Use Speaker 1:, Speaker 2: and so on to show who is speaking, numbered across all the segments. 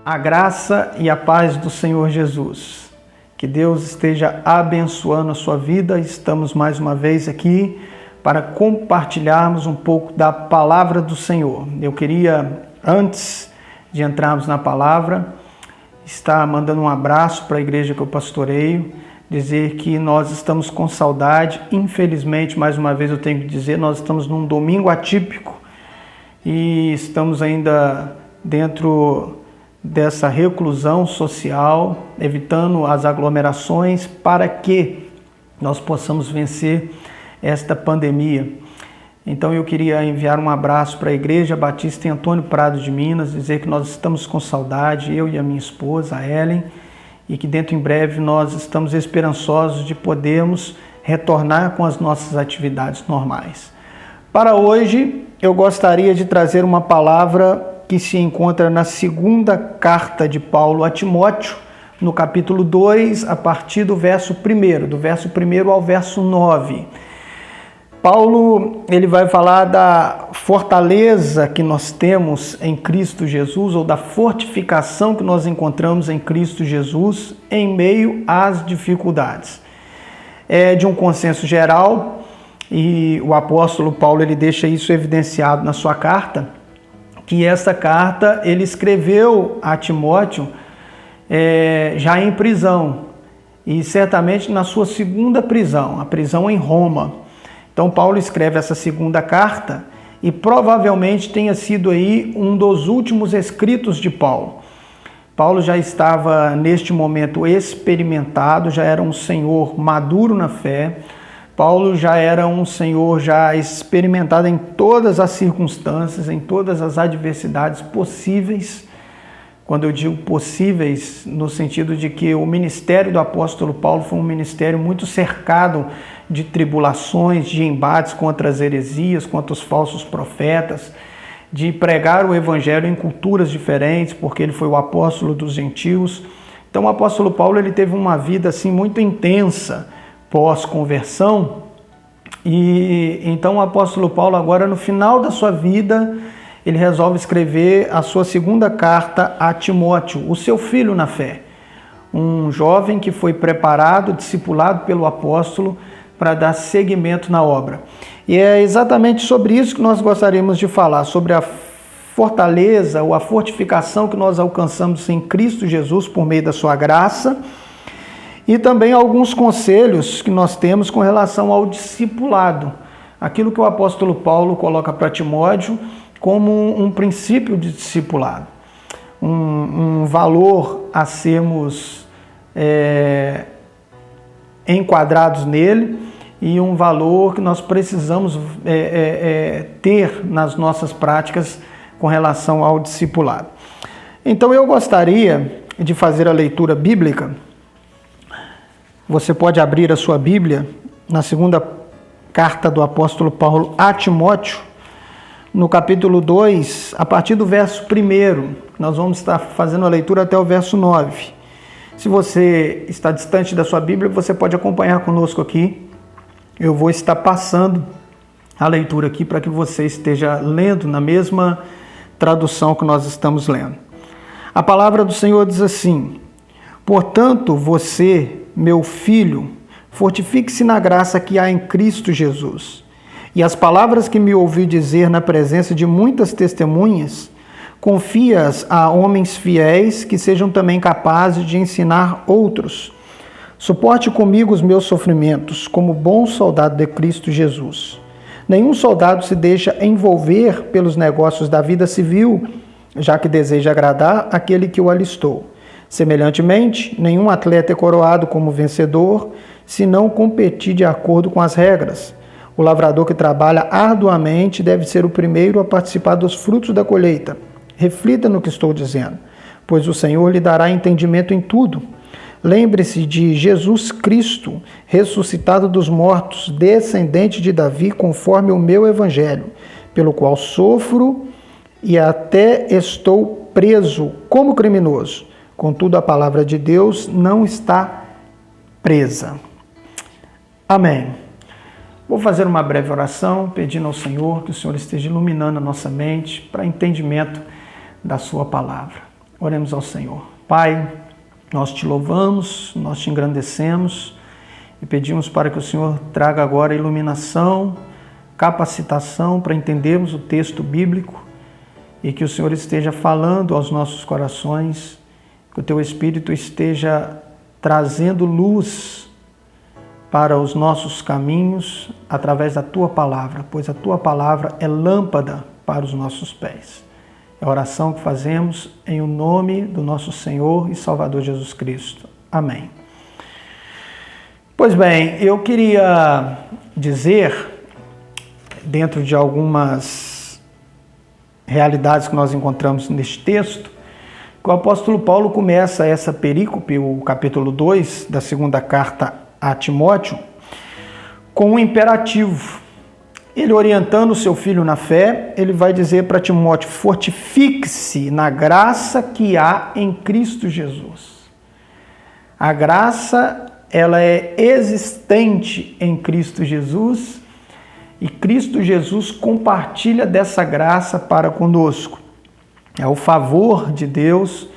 Speaker 1: A graça e a paz do Senhor Jesus. Que Deus esteja abençoando a sua vida. Estamos mais uma vez aqui para compartilharmos um pouco da palavra do Senhor. Eu queria, antes de entrarmos na palavra, estar mandando um abraço para a igreja que eu pastoreio, dizer que nós estamos com saudade. Infelizmente, mais uma vez eu tenho que dizer, nós estamos num domingo atípico e estamos ainda dentro dessa reclusão social, evitando as aglomerações para que nós possamos vencer esta pandemia. Então eu queria enviar um abraço para a Igreja Batista em Antônio Prado de Minas, dizer que nós estamos com saudade, eu e a minha esposa, a Ellen, e que dentro em breve nós estamos esperançosos de podermos retornar com as nossas atividades normais. Para hoje, eu gostaria de trazer uma palavra que se encontra na segunda carta de Paulo a Timóteo, no capítulo 2, a partir do verso 1, do verso 1 ao verso 9. Paulo, ele vai falar da fortaleza que nós temos em Cristo Jesus, ou da fortificação que nós encontramos em Cristo Jesus em meio às dificuldades. É de um consenso geral, e o apóstolo Paulo ele deixa isso evidenciado na sua carta, que essa carta ele escreveu a Timóteo já em prisão, e certamente na sua segunda prisão, a prisão em Roma. Então Paulo escreve essa segunda carta e provavelmente tenha sido aí um dos últimos escritos de Paulo. Paulo já estava neste momento experimentado, já era um senhor maduro na fé. Paulo já era um senhor já experimentado em todas as circunstâncias, em todas as adversidades possíveis. Quando eu digo possíveis, no sentido de que o ministério do apóstolo Paulo foi um ministério muito cercado de tribulações, de embates contra as heresias, contra os falsos profetas, de pregar o evangelho em culturas diferentes, porque ele foi o apóstolo dos gentios. Então o apóstolo Paulo ele teve uma vida assim muito intensa pós-conversão, e então o apóstolo Paulo agora no final da sua vida, ele resolve escrever a sua segunda carta a Timóteo, o seu filho na fé, um jovem que foi preparado, discipulado pelo apóstolo para dar seguimento na obra. E é exatamente sobre isso que nós gostaríamos de falar, sobre a fortaleza ou a fortificação que nós alcançamos em Cristo Jesus por meio da sua graça, e também alguns conselhos que nós temos com relação ao discipulado, aquilo que o apóstolo Paulo coloca para Timóteo como um princípio de discipulado, um valor a sermos enquadrados nele e um valor que nós precisamos ter nas nossas práticas com relação ao discipulado. Então eu gostaria de fazer a leitura bíblica. Você pode abrir a sua Bíblia na segunda carta do apóstolo Paulo a Timóteo, no capítulo 2, a partir do verso 1. Nós vamos estar fazendo a leitura até o verso 9. Se você está distante da sua Bíblia, você pode acompanhar conosco aqui. Eu vou estar passando a leitura aqui para que você esteja lendo na mesma tradução que nós estamos lendo. A palavra do Senhor diz assim: portanto, você, meu filho, fortifique-se na graça que há em Cristo Jesus. E as palavras que me ouvi dizer na presença de muitas testemunhas, confia-as a homens fiéis que sejam também capazes de ensinar outros. Suporte comigo os meus sofrimentos, como bom soldado de Cristo Jesus. Nenhum soldado se deixa envolver pelos negócios da vida civil, já que deseja agradar aquele que o alistou. Semelhantemente, nenhum atleta é coroado como vencedor se não competir de acordo com as regras. O lavrador que trabalha arduamente deve ser o primeiro a participar dos frutos da colheita. Reflita no que estou dizendo, pois o Senhor lhe dará entendimento em tudo. Lembre-se de Jesus Cristo, ressuscitado dos mortos, descendente de Davi, conforme o meu evangelho, pelo qual sofro e até estou preso como criminoso. Contudo, a palavra de Deus não está presa. Amém. Vou fazer uma breve oração, pedindo ao Senhor que o Senhor esteja iluminando a nossa mente para entendimento da sua palavra. Oremos ao Senhor. Pai, nós te louvamos, nós te engrandecemos e pedimos para que o Senhor traga agora iluminação, capacitação para entendermos o texto bíblico e que o Senhor esteja falando aos nossos corações, que o teu Espírito esteja trazendo luz para os nossos caminhos através da tua palavra, pois a tua palavra é lâmpada para os nossos pés. É a oração que fazemos em o nome do nosso Senhor e Salvador Jesus Cristo. Amém. Pois bem, eu queria dizer, dentro de algumas realidades que nós encontramos neste texto, que o apóstolo Paulo começa essa perícope, o capítulo 2 da segunda carta a Timóteo, com um imperativo. Ele, orientando o seu filho na fé, ele vai dizer para Timóteo: fortifique-se na graça que há em Cristo Jesus. A graça, ela é existente em Cristo Jesus e Cristo Jesus compartilha dessa graça para conosco. É o favor de Deus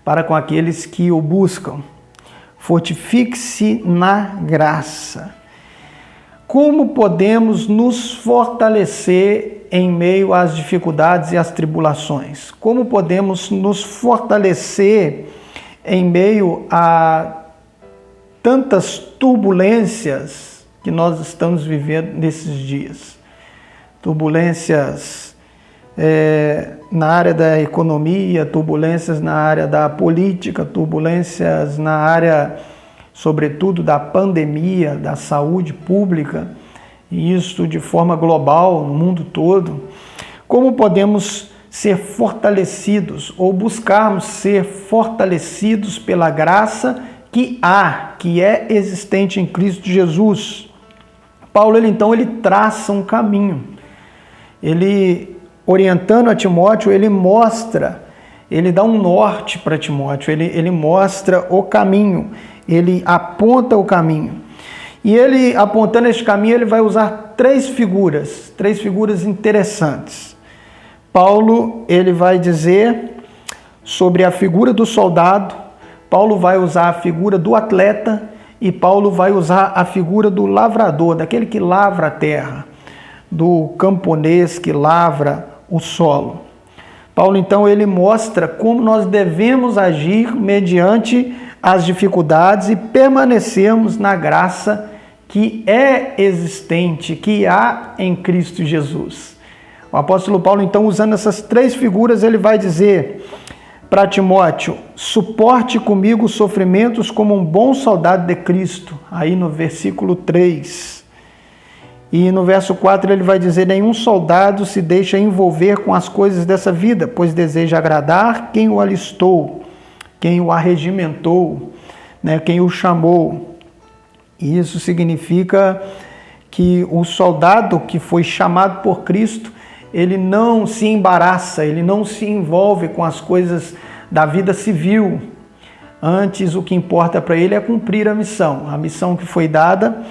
Speaker 1: para com aqueles que o buscam. Fortifique-se na graça. Como podemos nos fortalecer em meio às dificuldades e às tribulações? Como podemos nos fortalecer em meio a tantas turbulências que nós estamos vivendo nesses dias? Turbulências na área da economia, turbulências na área da política, turbulências na área, sobretudo, da pandemia, da saúde pública, e isso de forma global, no mundo todo. Como podemos ser fortalecidos ou buscarmos ser fortalecidos pela graça que é existente em Cristo Jesus? Paulo, ele traça um caminho. Ele, orientando a Timóteo, ele dá um norte para Timóteo, ele mostra o caminho, ele aponta o caminho. E ele, apontando este caminho, ele vai usar três figuras interessantes. Paulo, ele vai dizer sobre a figura do soldado, Paulo vai usar a figura do atleta e Paulo vai usar a figura do lavrador, daquele que lavra a terra, do camponês que lavra o solo. Paulo, então, ele mostra como nós devemos agir mediante as dificuldades e permanecermos na graça que é existente, que há em Cristo Jesus. O apóstolo Paulo, então, usando essas três figuras, ele vai dizer para Timóteo: suporte comigo os sofrimentos como um bom soldado de Cristo, aí no versículo 3. E no verso 4 ele vai dizer: nenhum soldado se deixa envolver com as coisas dessa vida, pois deseja agradar quem o alistou, quem o arregimentou, quem o chamou. E isso significa que o soldado que foi chamado por Cristo, ele não se embaraça, ele não se envolve com as coisas da vida civil. Antes, o que importa para ele é cumprir a missão que foi dada.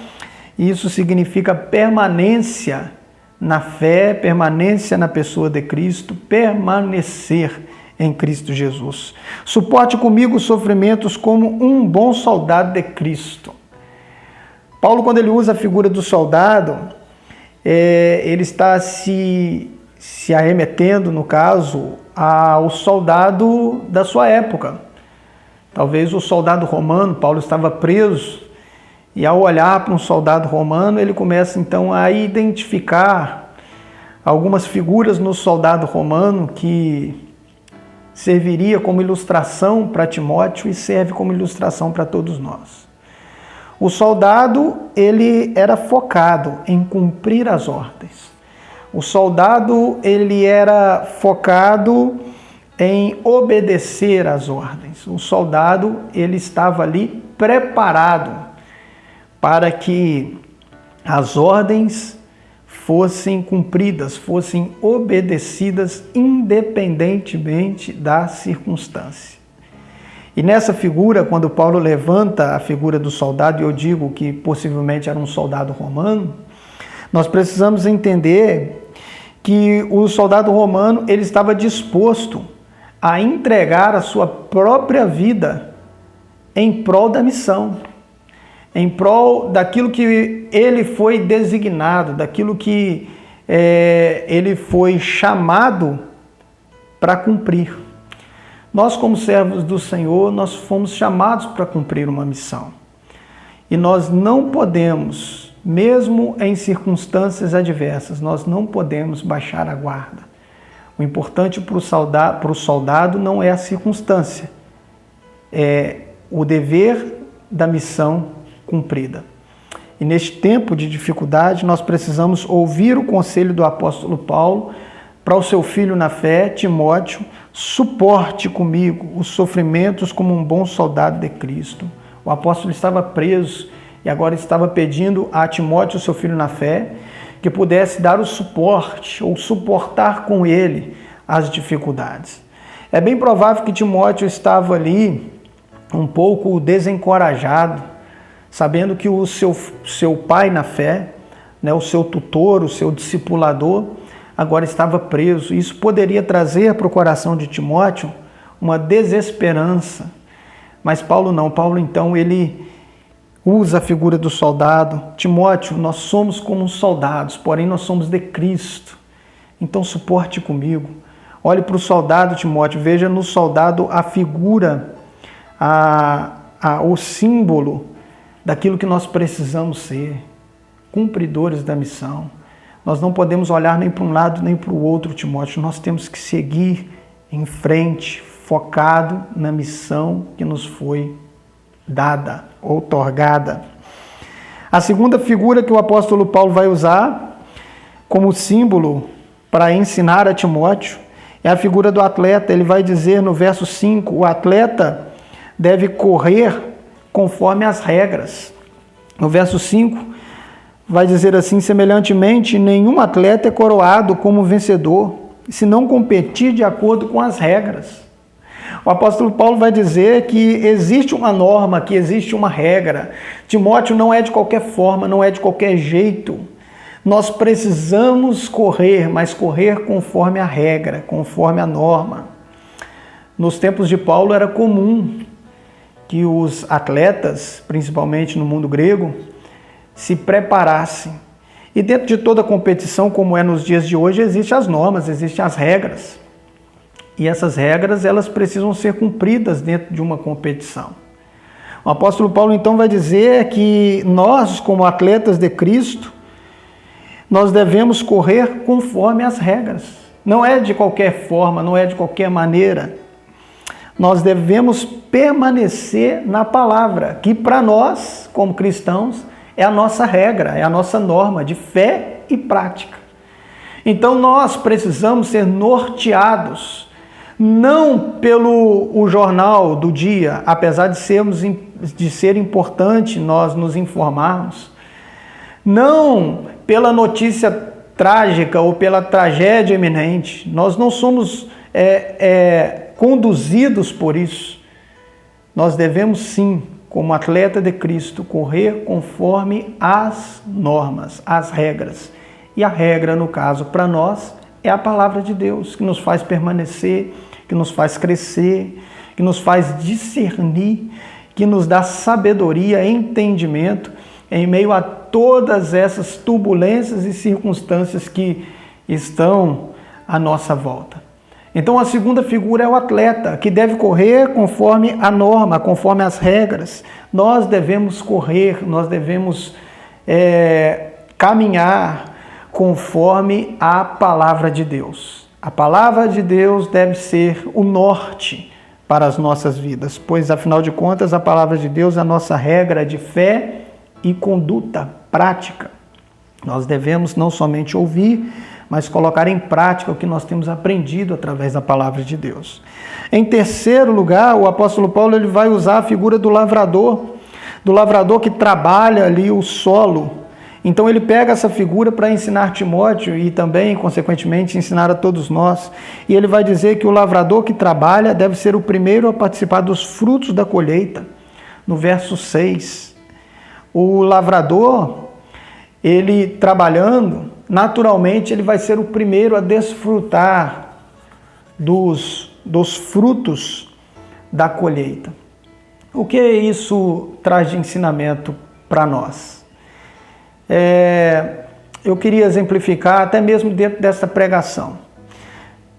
Speaker 1: Isso significa permanência na fé, permanência na pessoa de Cristo, permanecer em Cristo Jesus. Suporte comigo os sofrimentos como um bom soldado de Cristo. Paulo, quando ele usa a figura do soldado, ele está se arremetendo, no caso, ao soldado da sua época. Talvez o soldado romano. Paulo estava preso, e ao olhar para um soldado romano, ele começa então a identificar algumas figuras no soldado romano que serviria como ilustração para Timóteo e serve como ilustração para todos nós. O soldado, ele era focado em cumprir as ordens. O soldado, ele era focado em obedecer às ordens. O soldado, ele estava ali preparado para que as ordens fossem cumpridas, fossem obedecidas independentemente da circunstância. E nessa figura, quando Paulo levanta a figura do soldado, e eu digo que possivelmente era um soldado romano, nós precisamos entender que o soldado romano, ele estava disposto a entregar a sua própria vida em prol da missão, em prol daquilo que ele foi designado, daquilo que ele foi chamado para cumprir. Nós, como servos do Senhor, nós fomos chamados para cumprir uma missão. E nós não podemos, mesmo em circunstâncias adversas, nós não podemos baixar a guarda. O importante para o soldado não é a circunstância, é o dever da missão cumprida. E neste tempo de dificuldade, nós precisamos ouvir o conselho do apóstolo Paulo para o seu filho na fé, Timóteo: suporte comigo os sofrimentos como um bom soldado de Cristo. O apóstolo estava preso e agora estava pedindo a Timóteo, seu filho na fé, que pudesse dar o suporte ou suportar com ele as dificuldades. É bem provável que Timóteo estava ali um pouco desencorajado, sabendo que o seu pai na fé, o seu tutor, o seu discipulador, agora estava preso. Isso poderia trazer para o coração de Timóteo uma desesperança. Mas Paulo não. Paulo, então, ele usa a figura do soldado. Timóteo, nós somos como soldados, porém nós somos de Cristo. Então suporte comigo. Olhe para o soldado, Timóteo, veja no soldado a figura, o símbolo daquilo que nós precisamos ser, cumpridores da missão. Nós não podemos olhar nem para um lado nem para o outro, Timóteo. Nós temos que seguir em frente, focado na missão que nos foi dada, outorgada. A segunda figura que o apóstolo Paulo vai usar como símbolo para ensinar a Timóteo é a figura do atleta. Ele vai dizer no verso 5, o atleta deve correr conforme as regras. No verso 5, vai dizer assim: semelhantemente, nenhum atleta é coroado como vencedor, se não competir de acordo com as regras. O apóstolo Paulo vai dizer que existe uma norma, que existe uma regra. Timóteo, não é de qualquer forma, não é de qualquer jeito. Nós precisamos correr, mas correr conforme a regra, conforme a norma. Nos tempos de Paulo era comum que os atletas, principalmente no mundo grego, se preparassem. E dentro de toda competição, como é nos dias de hoje, existem as normas, existem as regras. E essas regras, elas precisam ser cumpridas dentro de uma competição. O apóstolo Paulo, então, vai dizer que nós, como atletas de Cristo, nós devemos correr conforme as regras. Não é de qualquer forma, não é de qualquer maneira. Nós devemos permanecer na palavra, que para nós, como cristãos, é a nossa regra, é a nossa norma de fé e prática. Então nós precisamos ser norteados, não pelo jornal do dia, apesar de ser importante nós nos informarmos, não pela notícia trágica ou pela tragédia iminente. Nós não somos conduzidos por isso. Nós devemos sim, como atleta de Cristo, correr conforme as normas, as regras. E a regra, no caso, para nós, é a palavra de Deus, que nos faz permanecer, que nos faz crescer, que nos faz discernir, que nos dá sabedoria, entendimento, em meio a todas essas turbulências e circunstâncias que estão à nossa volta. Então a segunda figura é o atleta, que deve correr conforme a norma, conforme as regras. Nós devemos correr, nós devemos caminhar conforme a palavra de Deus. A palavra de Deus deve ser o norte para as nossas vidas, pois afinal de contas a palavra de Deus é a nossa regra de fé e conduta prática. Nós devemos não somente ouvir, mas colocar em prática o que nós temos aprendido através da palavra de Deus. Em terceiro lugar, o apóstolo Paulo ele vai usar a figura do lavrador que trabalha ali o solo. Então ele pega essa figura para ensinar Timóteo e também, consequentemente, ensinar a todos nós. E ele vai dizer que o lavrador que trabalha deve ser o primeiro a participar dos frutos da colheita. No verso 6, o lavrador, ele trabalhando, naturalmente ele vai ser o primeiro a desfrutar dos dos frutos da colheita. O que isso traz de ensinamento para nós? Eu queria exemplificar até mesmo dentro dessa pregação.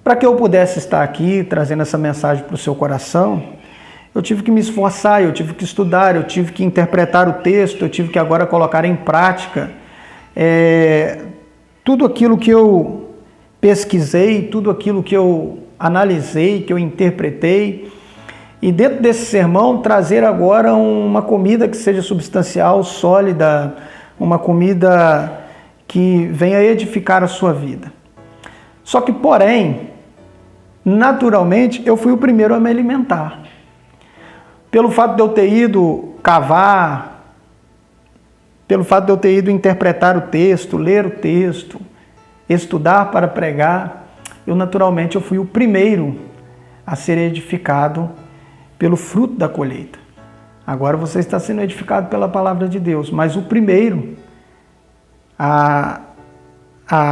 Speaker 1: Para que eu pudesse estar aqui trazendo essa mensagem para o seu coração, eu tive que me esforçar, eu tive que estudar, eu tive que interpretar o texto, eu tive que agora colocar em prática tudo aquilo que eu pesquisei, tudo aquilo que eu analisei, que eu interpretei, e dentro desse sermão trazer agora uma comida que seja substancial, sólida, uma comida que venha edificar a sua vida. Só que, porém, naturalmente, eu fui o primeiro a me alimentar. Pelo fato de eu ter ido cavar, pelo fato de eu ter ido interpretar o texto, ler o texto, estudar para pregar, eu fui o primeiro a ser edificado pelo fruto da colheita. Agora você está sendo edificado pela palavra de Deus, mas o primeiro a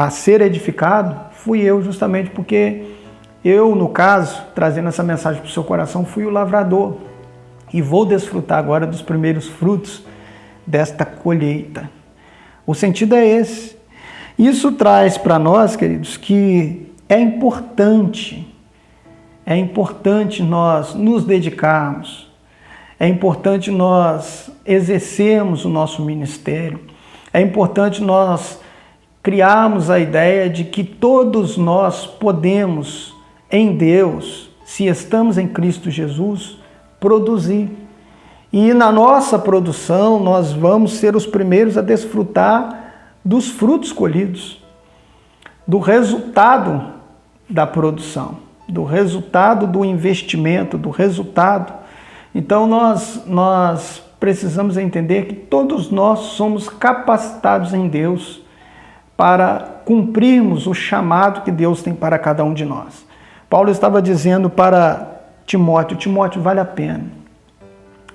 Speaker 1: ser edificado fui eu, justamente porque eu, no caso, trazendo essa mensagem para o seu coração, fui o lavrador e vou desfrutar agora dos primeiros frutos desta colheita. O sentido é esse. Isso traz para nós, queridos, que é importante nós nos dedicarmos, é importante nós exercermos o nosso ministério, é importante nós criarmos a ideia de que todos nós podemos, em Deus, se estamos em Cristo Jesus, produzir. E na nossa produção nós vamos ser os primeiros a desfrutar dos frutos colhidos, do resultado da produção, do resultado do investimento, do resultado. Então nós precisamos entender que todos nós somos capacitados em Deus para cumprirmos o chamado que Deus tem para cada um de nós. Paulo estava dizendo para Timóteo, vale a pena.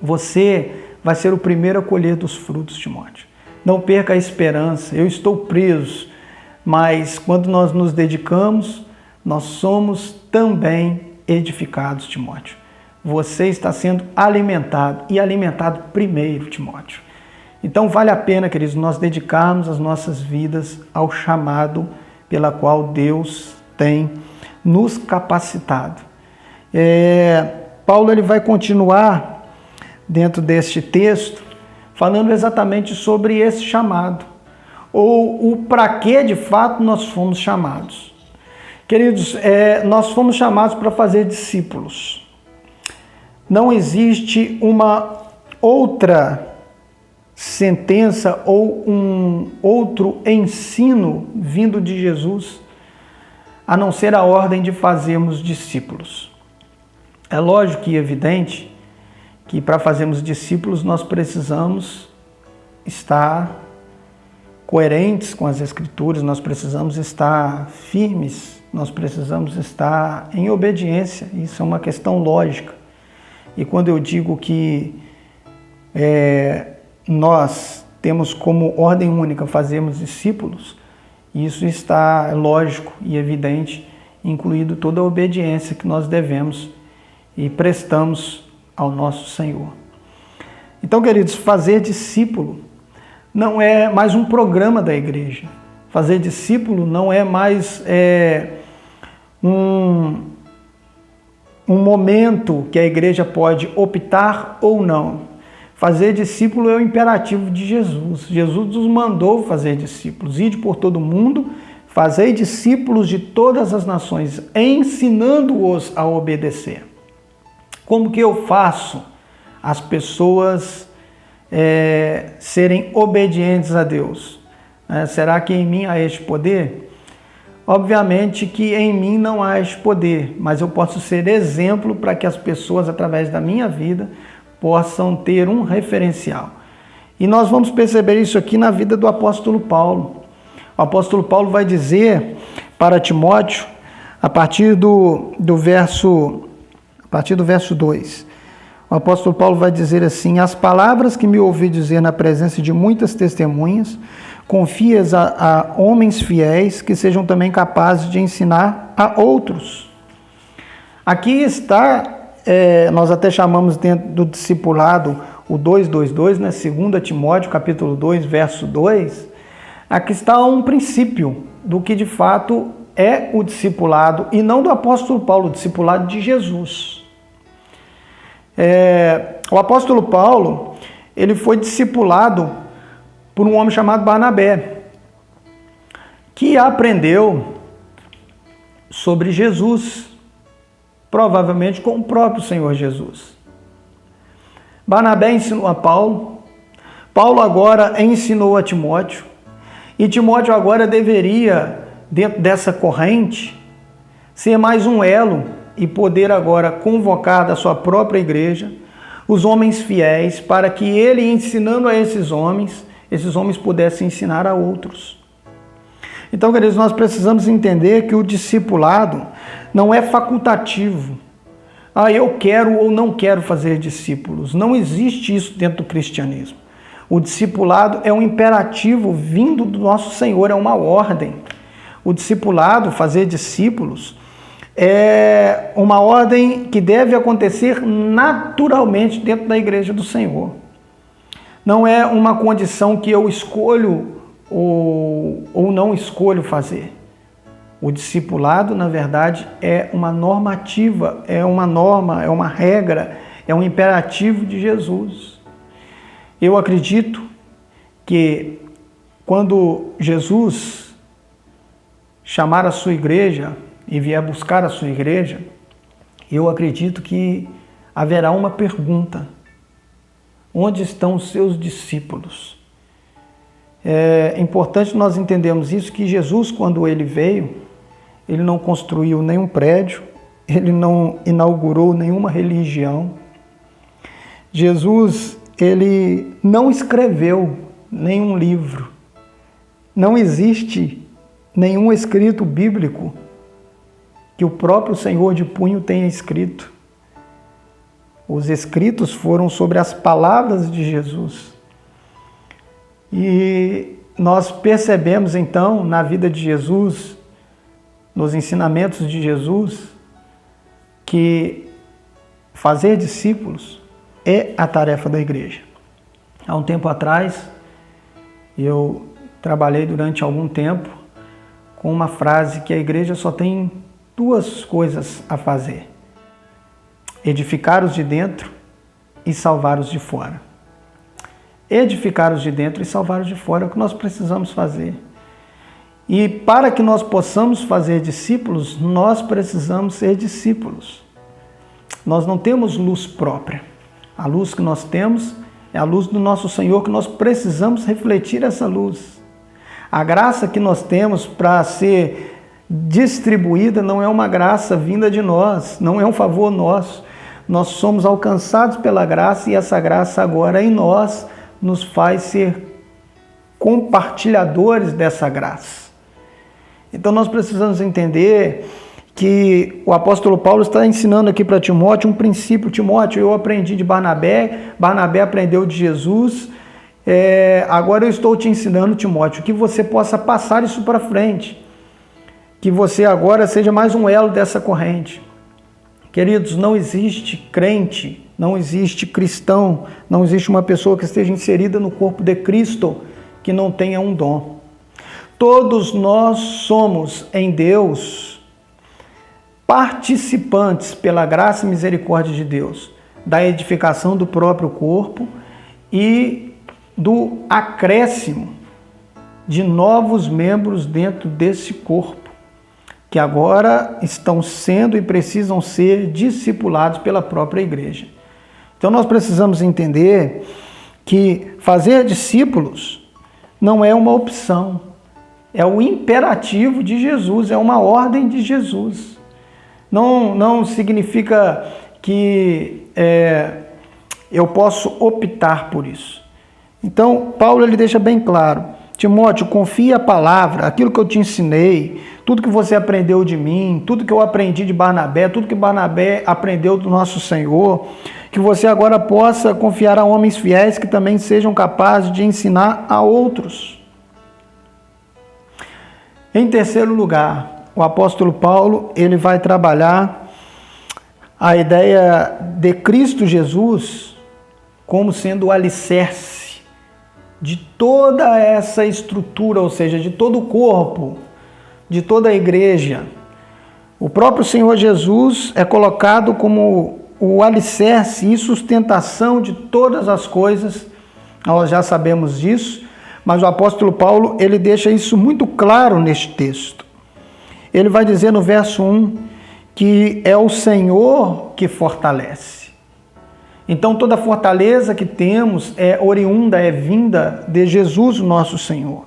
Speaker 1: Você vai ser o primeiro a colher dos frutos, Timóteo. Não perca a esperança, eu estou preso, mas quando nós nos dedicamos, nós somos também edificados, Timóteo. Você está sendo alimentado, e alimentado primeiro, Timóteo. Então vale a pena, queridos, nós dedicarmos as nossas vidas ao chamado pela qual Deus tem nos capacitado. Paulo ele vai continuar dentro deste texto falando exatamente sobre esse chamado, ou o para que de fato nós fomos chamados. Queridos, nós fomos chamados para fazer discípulos. Não existe uma outra sentença ou um outro ensino vindo de Jesus, a não ser a ordem de fazermos discípulos. É lógico e evidente que para fazermos discípulos nós precisamos estar coerentes com as Escrituras, nós precisamos estar firmes, nós precisamos estar em obediência. Isso é uma questão lógica. E quando eu digo que nós temos como ordem única fazermos discípulos, isso está lógico e evidente, incluído toda a obediência que nós devemos e prestamos ao nosso Senhor. Então, queridos, fazer discípulo não é mais um programa da igreja. Fazer discípulo não é mais um momento que a igreja pode optar ou não. Fazer discípulo é o imperativo de Jesus. Jesus nos mandou fazer discípulos. Ide por todo mundo, fazei discípulos de todas as nações, ensinando-os a obedecer. Como que eu faço as pessoas serem obedientes a Deus? Será que em mim há este poder? Obviamente que em mim não há este poder, mas eu posso ser exemplo para que as pessoas, através da minha vida, possam ter um referencial. E nós vamos perceber isso aqui na vida do apóstolo Paulo. O apóstolo Paulo vai dizer para Timóteo, a partir do verso 2, o apóstolo Paulo vai dizer assim: as palavras que me ouvi dizer na presença de muitas testemunhas, confias a homens fiéis que sejam também capazes de ensinar a outros. Aqui está, nós até chamamos dentro do discipulado o 2:2:2, né? 2 Timóteo, capítulo 2, verso 2. Aqui está um princípio do que de fato é o discipulado, e não do apóstolo Paulo, o discipulado de Jesus. O apóstolo Paulo, ele foi discipulado por um homem chamado Barnabé, que aprendeu sobre Jesus, provavelmente com o próprio Senhor Jesus. Barnabé ensinou a Paulo, Paulo agora ensinou a Timóteo, e Timóteo agora deveria, dentro dessa corrente, ser mais um elo e poder agora convocar da sua própria igreja os homens fiéis, para que ele, ensinando a esses homens pudessem ensinar a outros. Então, queridos, nós precisamos entender que o discipulado não é facultativo. Eu quero ou não quero fazer discípulos. Não existe isso dentro do cristianismo. O discipulado é um imperativo vindo do nosso Senhor, é uma ordem. O discipulado, fazer discípulos, é uma ordem que deve acontecer naturalmente dentro da igreja do Senhor. Não é uma condição que eu escolho ou não escolho fazer. O discipulado, na verdade, é uma normativa, é uma norma, é uma regra, é um imperativo de Jesus. Eu acredito que quando Jesus chamar a sua igreja e vier buscar a sua igreja, eu acredito que haverá uma pergunta: onde estão os seus discípulos? É importante nós entendermos isso, que Jesus, quando ele veio, ele não construiu nenhum prédio, ele não inaugurou nenhuma religião. Jesus, ele não escreveu nenhum livro. Não existe nenhum escrito bíblico que o próprio Senhor de punho tenha escrito. Os escritos foram sobre as palavras de Jesus. E nós percebemos então na vida de Jesus, nos ensinamentos de Jesus, que fazer discípulos é a tarefa da igreja. Há um tempo atrás, eu trabalhei durante algum tempo com uma frase que a igreja só tem duas coisas a fazer: edificar os de dentro e salvar os de fora. Edificar os de dentro e salvar os de fora é o que nós precisamos fazer. E para que nós possamos fazer discípulos, nós precisamos ser discípulos. Nós não temos luz própria. A luz que nós temos é a luz do nosso Senhor, que nós precisamos refletir essa luz. A graça que nós temos para ser distribuída não é uma graça vinda de nós, não é um favor nosso. Nós somos alcançados pela graça, e essa graça agora em nós nos faz ser compartilhadores dessa graça. Então nós precisamos entender que o apóstolo Paulo está ensinando aqui para Timóteo um princípio. Timóteo, eu aprendi de Barnabé, Barnabé aprendeu de Jesus, agora eu estou te ensinando, Timóteo, que você possa passar isso para frente, que você agora seja mais um elo dessa corrente. Queridos, não existe crente, não existe cristão, não existe uma pessoa que esteja inserida no corpo de Cristo que não tenha um dom. Todos nós somos em Deus participantes, pela graça e misericórdia de Deus, da edificação do próprio corpo e do acréscimo de novos membros dentro desse corpo, que agora estão sendo e precisam ser discipulados pela própria igreja. Então nós precisamos entender que fazer discípulos não é uma opção, é o imperativo de Jesus, é uma ordem de Jesus. Não significa que eu posso optar por isso. Então Paulo ele deixa bem claro: Timóteo, confia a palavra, aquilo que eu te ensinei, tudo que você aprendeu de mim, tudo que eu aprendi de Barnabé, tudo que Barnabé aprendeu do nosso Senhor, que você agora possa confiar a homens fiéis que também sejam capazes de ensinar a outros. Em terceiro lugar, o apóstolo Paulo ele vai trabalhar a ideia de Cristo Jesus como sendo o alicerce de toda essa estrutura, ou seja, de todo o corpo, de toda a igreja. O próprio Senhor Jesus é colocado como o alicerce e sustentação de todas as coisas. Nós já sabemos disso, mas o apóstolo Paulo, ele deixa isso muito claro neste texto. Ele vai dizer no verso 1 que é o Senhor que fortalece. Então toda fortaleza que temos é oriunda, é vinda de Jesus, o nosso Senhor.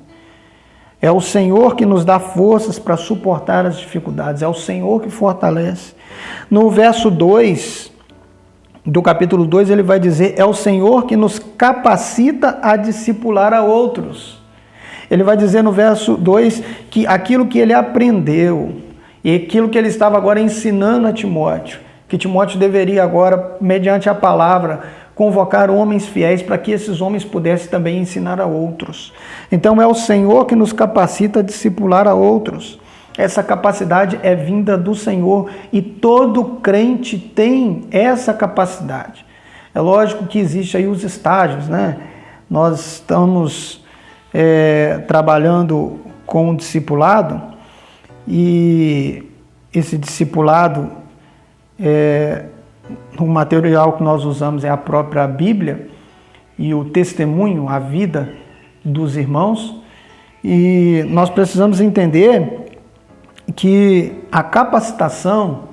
Speaker 1: É o Senhor que nos dá forças para suportar as dificuldades. É o Senhor que fortalece. No verso 2 do capítulo 2, ele vai dizer, é o Senhor que nos capacita a discipular a outros. Ele vai dizer no verso 2 que aquilo que ele aprendeu e aquilo que ele estava agora ensinando a Timóteo, que Timóteo deveria agora, mediante a palavra, convocar homens fiéis para que esses homens pudessem também ensinar a outros. Então é o Senhor que nos capacita a discipular a outros. Essa capacidade é vinda do Senhor e todo crente tem essa capacidade. É lógico que existe aí os estágios, né? Nós estamos trabalhando com o discipulado e esse discipulado o material que nós usamos é a própria Bíblia e o testemunho, a vida dos irmãos. E nós precisamos entender que a capacitação,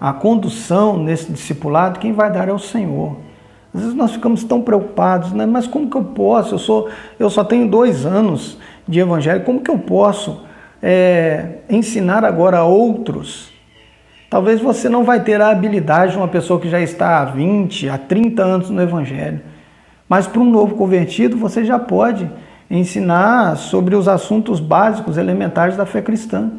Speaker 1: a condução nesse discipulado, quem vai dar é o Senhor. Às vezes nós ficamos tão preocupados, né? Mas como que eu posso? Eu só tenho 2 anos de evangelho, como que eu posso ensinar agora a outros? Talvez você não vai ter a habilidade de uma pessoa que já está há 20, há 30 anos no Evangelho. Mas para um novo convertido, você já pode ensinar sobre os assuntos básicos, elementares da fé cristã.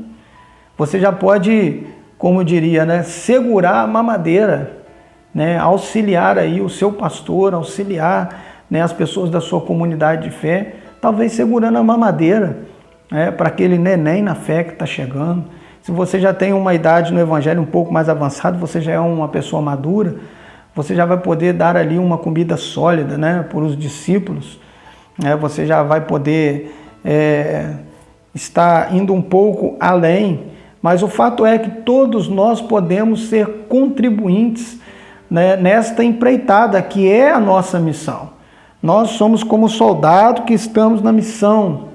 Speaker 1: Você já pode, como eu diria, né, segurar a mamadeira, né, auxiliar aí o seu pastor, auxiliar, né, as pessoas da sua comunidade de fé, talvez segurando a mamadeira, né, para aquele neném na fé que está chegando. Se você já tem uma idade no Evangelho um pouco mais avançada, você já é uma pessoa madura, você já vai poder dar ali uma comida sólida, né, por os discípulos, né, você já vai poder estar indo um pouco além, mas o fato é que todos nós podemos ser contribuintes, né, nesta empreitada que é a nossa missão. Nós somos como soldado que estamos na missão,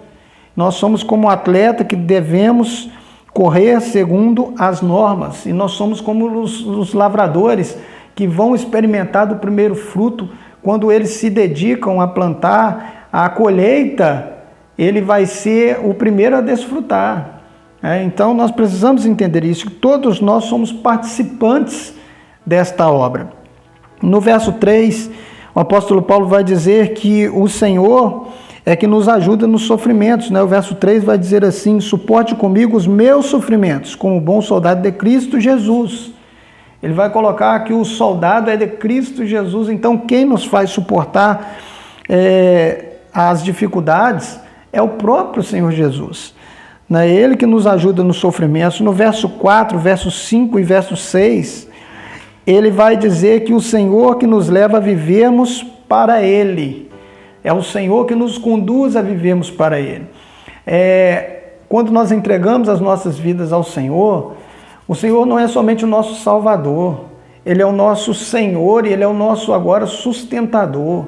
Speaker 1: nós somos como atleta que devemos correr segundo as normas, e nós somos como os lavradores que vão experimentar do primeiro fruto. Quando eles se dedicam a plantar, a colheita, ele vai ser o primeiro a desfrutar. Então nós precisamos entender isso, que todos nós somos participantes desta obra. No verso 3, o apóstolo Paulo vai dizer que o Senhor é que nos ajuda nos sofrimentos, né? O verso 3 vai dizer assim, suporte comigo os meus sofrimentos, como bom soldado de Cristo Jesus. Ele vai colocar que o soldado é de Cristo Jesus, então quem nos faz suportar as dificuldades é o próprio Senhor Jesus. É Ele que nos ajuda nos sofrimentos. No verso 4, verso 5 e verso 6, ele vai dizer que o Senhor que nos leva a vivermos para Ele. É o Senhor que nos conduz a vivermos para Ele. Quando nós entregamos as nossas vidas ao Senhor, o Senhor não é somente o nosso Salvador, Ele é o nosso Senhor e Ele é o nosso agora sustentador.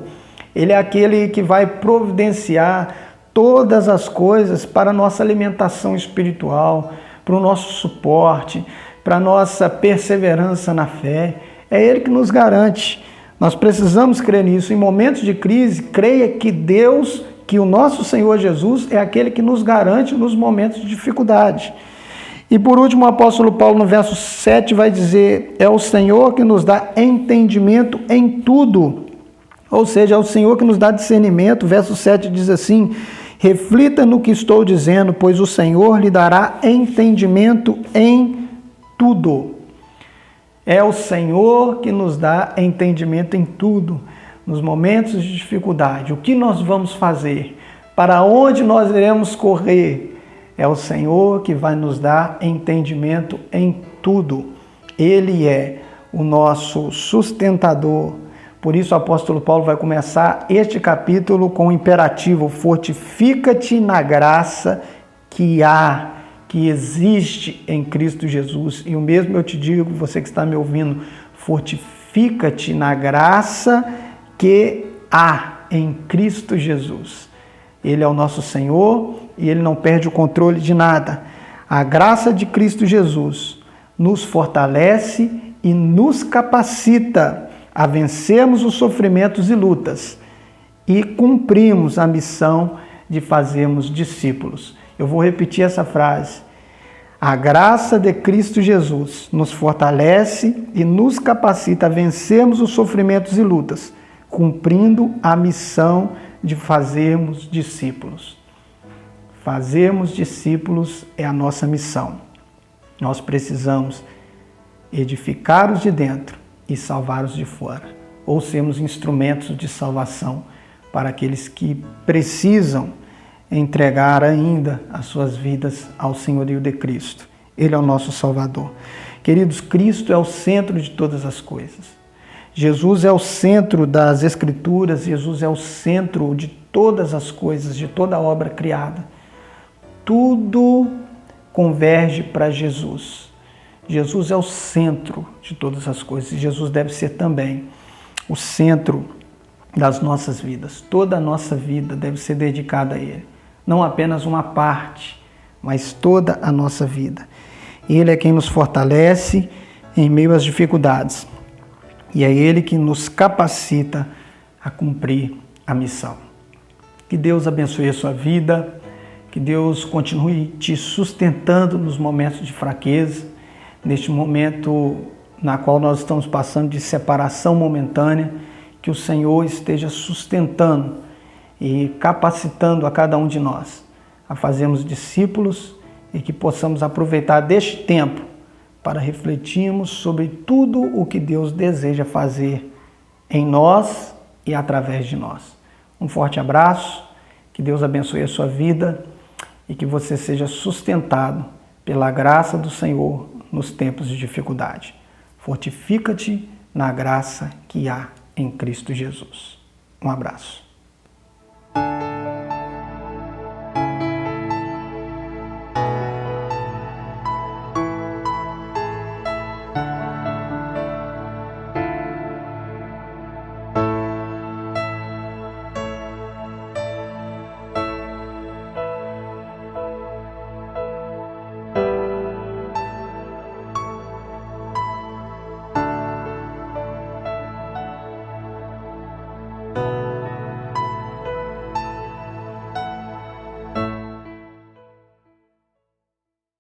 Speaker 1: Ele é aquele que vai providenciar todas as coisas para a nossa alimentação espiritual, para o nosso suporte, para a nossa perseverança na fé. É Ele que nos garante. Nós precisamos crer nisso. Em momentos de crise, creia que Deus, que o nosso Senhor Jesus é aquele que nos garante nos momentos de dificuldade. E por último, o apóstolo Paulo no verso 7 vai dizer, é o Senhor que nos dá entendimento em tudo. Ou seja, é o Senhor que nos dá discernimento. Verso 7 diz assim, reflita no que estou dizendo, pois o Senhor lhe dará entendimento em tudo. É o Senhor que nos dá entendimento em tudo, nos momentos de dificuldade. O que nós vamos fazer? Para onde nós iremos correr? É o Senhor que vai nos dar entendimento em tudo. Ele é o nosso sustentador. Por isso o apóstolo Paulo vai começar este capítulo com o imperativo: fortifica-te na graça que existe em Cristo Jesus. E o mesmo eu te digo, você que está me ouvindo, fortifica-te na graça que há em Cristo Jesus. Ele é o nosso Senhor e Ele não perde o controle de nada. A graça de Cristo Jesus nos fortalece e nos capacita a vencermos os sofrimentos e lutas e cumprimos a missão de fazermos discípulos. Eu vou repetir essa frase. A graça de Cristo Jesus nos fortalece e nos capacita a vencermos os sofrimentos e lutas, cumprindo a missão de fazermos discípulos. Fazermos discípulos é a nossa missão. Nós precisamos edificar os de dentro e salvar os de fora, ou sermos instrumentos de salvação para aqueles que precisam entregar ainda as suas vidas ao senhorio de Cristo. Ele é o nosso Salvador. Queridos, Cristo é o centro de todas as coisas. Jesus é o centro das Escrituras, Jesus é o centro de todas as coisas, de toda a obra criada. Tudo converge para Jesus. Jesus é o centro de todas as coisas e Jesus deve ser também o centro das nossas vidas. Toda a nossa vida deve ser dedicada a Ele. Não apenas uma parte, mas toda a nossa vida. Ele é quem nos fortalece em meio às dificuldades. E é Ele que nos capacita a cumprir a missão. Que Deus abençoe a sua vida, que Deus continue te sustentando nos momentos de fraqueza, neste momento na qual nós estamos passando de separação momentânea, que o Senhor esteja sustentando e capacitando a cada um de nós a fazermos discípulos e que possamos aproveitar deste tempo para refletirmos sobre tudo o que Deus deseja fazer em nós e através de nós. Um forte abraço, que Deus abençoe a sua vida e que você seja sustentado pela graça do Senhor nos tempos de dificuldade. Fortifica-te na graça que há em Cristo Jesus. Um abraço.